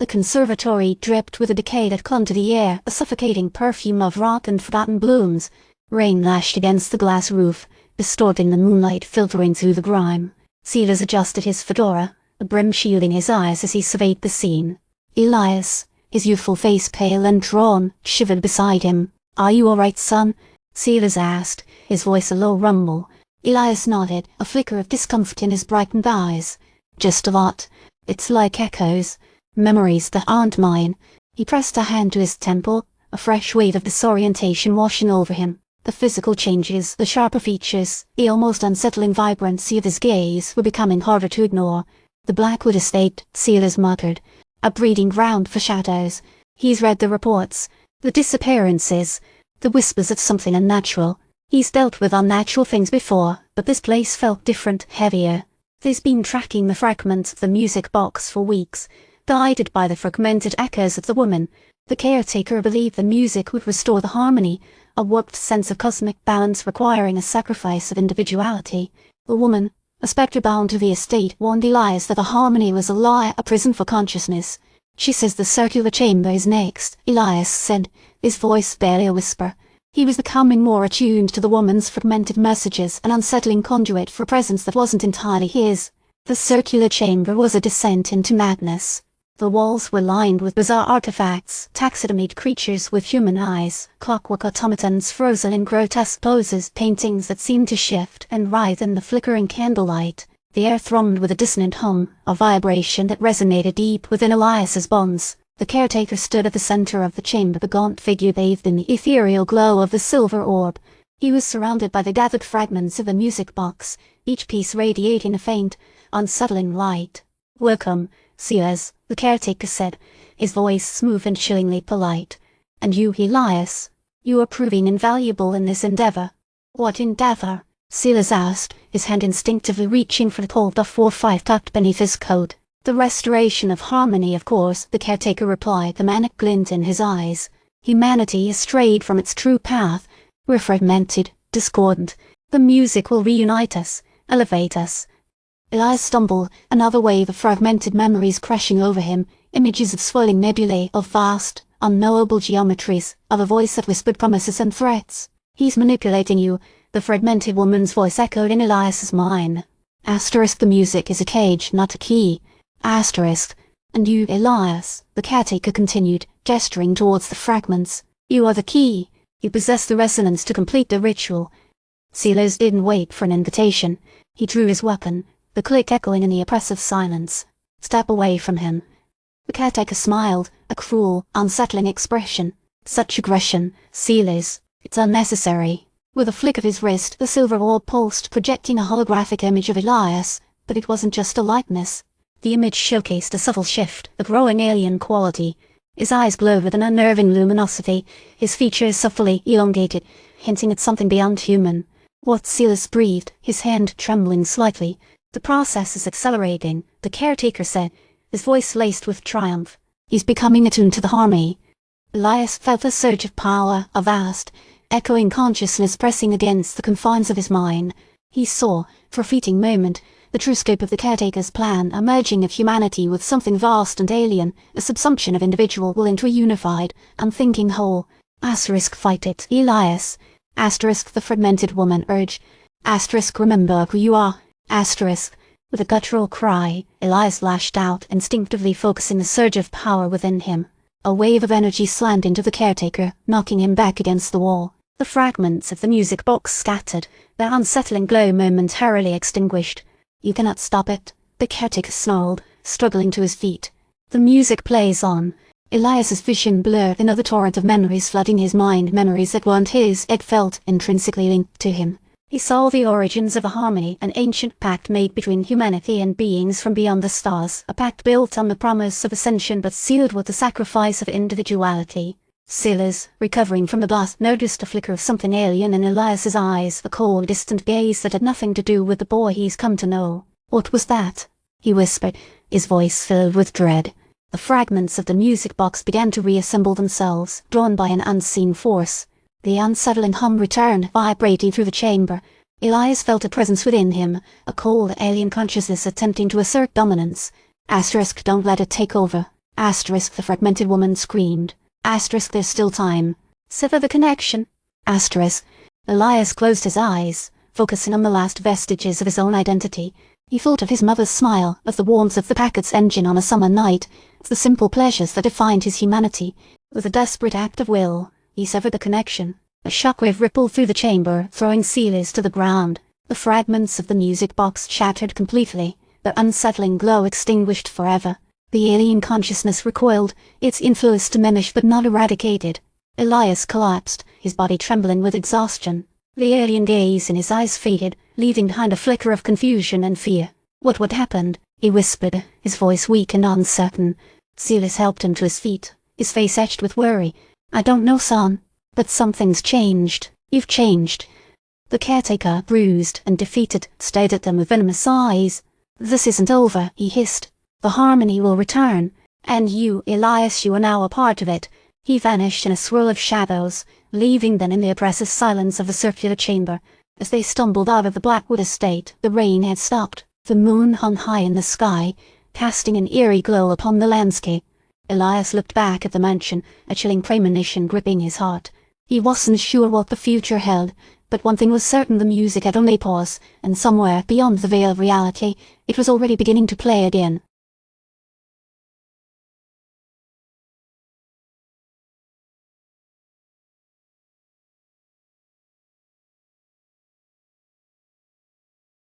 The conservatory dripped with a decay that clung to the air, a suffocating perfume of rot and forgotten blooms. Rain lashed against the glass roof, distorting the moonlight filtering through the grime. Silas adjusted his fedora, a brim shielding his eyes as he surveyed the scene. Elias, his youthful face pale and drawn, shivered beside him. "Are you all right, son?" Silas asked, his voice a low rumble. Elias nodded, a flicker of discomfort in his brightened eyes. "Just a lot. It's like echoes. Memories that aren't mine." He pressed a hand to his temple, a fresh wave of disorientation washing over him. The physical changes, the sharper features, the almost unsettling vibrancy of his gaze were becoming harder to ignore. "The Blackwood Estate," Silas muttered. "A breeding ground for shadows. He's read the reports, the disappearances, the whispers of something unnatural. He's dealt with unnatural things before, but this place felt different, heavier. He's been tracking the fragments of the music box for weeks, guided by the fragmented echoes of the woman. The caretaker believed the music would restore the harmony, a warped sense of cosmic balance requiring a sacrifice of individuality. The woman, a spectre bound to the estate, warned Elias that the harmony was a lie, a prison for consciousness. "She says the circular chamber is next," Elias said, his voice barely a whisper. He was becoming more attuned to the woman's fragmented messages, an unsettling conduit for a presence that wasn't entirely his. The circular chamber was a descent into madness. The walls were lined with bizarre artifacts, taxidermied creatures with human eyes, clockwork automatons frozen in grotesque poses, paintings that seemed to shift and writhe in the flickering candlelight. The air thrummed with a dissonant hum, a vibration that resonated deep within Elias's bones. The caretaker stood at the center of the chamber, the gaunt figure bathed in the ethereal glow of the silver orb. He was surrounded by the gathered fragments of the music box, each piece radiating a faint, unsettling light. "Welcome, Silas," the caretaker said, his voice smooth and chillingly polite. "And you, Elias, you are proving invaluable in this endeavor." "What endeavor?" Silas asked, his hand instinctively reaching for the cold .45 tucked beneath his coat. "The restoration of harmony, of course," the caretaker replied, the manic glint in his eyes. "Humanity has strayed from its true path. We're fragmented, discordant. The music will reunite us, elevate us." Elias stumbled, another wave of fragmented memories crashing over him, images of swirling nebulae, of vast, unknowable geometries, of a voice that whispered promises and threats. "He's manipulating you," the fragmented woman's voice echoed in Elias's mind. Asterisk, the music is a cage, not a key. Asterisk. "And you, Elias," the caretaker continued, gesturing towards the fragments. "You are the key. You possess the resonance to complete the ritual." Silas didn't wait for an invitation. He drew his weapon, the click echoing in the oppressive silence. "Step away from him." The caretaker smiled, a cruel, unsettling expression. "Such aggression, Silas. It's unnecessary." With a flick of his wrist, the silver orb pulsed, projecting a holographic image of Elias. But it wasn't just a likeness. The image showcased a subtle shift, a growing alien quality. His eyes glowed with an unnerving luminosity, his features subtly elongated, hinting at something beyond human. What Silas breathed, his hand trembling slightly. "The process is accelerating," the caretaker said, his voice laced with triumph. "He's becoming attuned to the harmony." Elias felt a surge of power, a vast, echoing consciousness pressing against the confines of his mind. He saw, for a fleeting moment, the true scope of the caretaker's plan, a merging of humanity with something vast and alien, a subsumption of individual will into a unified, unthinking whole. Asterisk, fight it, Elias. Asterisk, the fragmented woman urged. Asterisk, remember who you are. Asterisk. With a guttural cry, Elias lashed out, instinctively focusing the surge of power within him. A wave of energy slammed into the caretaker, knocking him back against the wall. The fragments of the music box scattered, their unsettling glow momentarily extinguished. "You cannot stop it," the caretaker snarled, struggling to his feet. The music plays on. Elias's vision blurred, another torrent of memories flooding his mind, memories that weren't his, it felt intrinsically linked to him. He saw the origins of a harmony, an ancient pact made between humanity and beings from beyond the stars, a pact built on the promise of ascension but sealed with the sacrifice of individuality. Silas, recovering from the blast, noticed a flicker of something alien in Elias's eyes, a cold, distant gaze that had nothing to do with the boy he's come to know. "What was that?" he whispered, his voice filled with dread. The fragments of the music box began to reassemble themselves, drawn by an unseen force. The unsettling hum returned, vibrating through the chamber. Elias felt a presence within him, a cold, alien consciousness attempting to assert dominance. Asterisk, don't let it take over. Asterisk, the fragmented woman screamed. Asterisk, there's still time. Sever the connection. Asterisk. Elias closed his eyes, focusing on the last vestiges of his own identity. He thought of his mother's smile, of the warmth of the packet's engine on a summer night, of the simple pleasures that defined his humanity. With a desperate act of will, he severed the connection. A shockwave rippled through the chamber, throwing Silas to the ground. The fragments of the music box shattered completely, their unsettling glow extinguished forever. The alien consciousness recoiled, its influence diminished but not eradicated. Elias collapsed, his body trembling with exhaustion. The alien gaze in his eyes faded, leaving behind a flicker of confusion and fear. What would happen? He whispered, his voice weak and uncertain. Silas helped him to his feet, his face etched with worry. I don't know, son, but something's changed. You've changed. The caretaker, bruised and defeated, stared at them with venomous eyes. This isn't over, he hissed. The harmony will return. And you, Elias, you are now a part of it. He vanished in a swirl of shadows, leaving them in the oppressive silence of the circular chamber. As they stumbled out of the Blackwood Estate, the rain had stopped. The moon hung high in the sky, casting an eerie glow upon the landscape. Elias looked back at the mansion, a chilling premonition gripping his heart. He wasn't sure what the future held, but one thing was certain: the music had only paused, and somewhere beyond the veil of reality, it was already beginning to play again.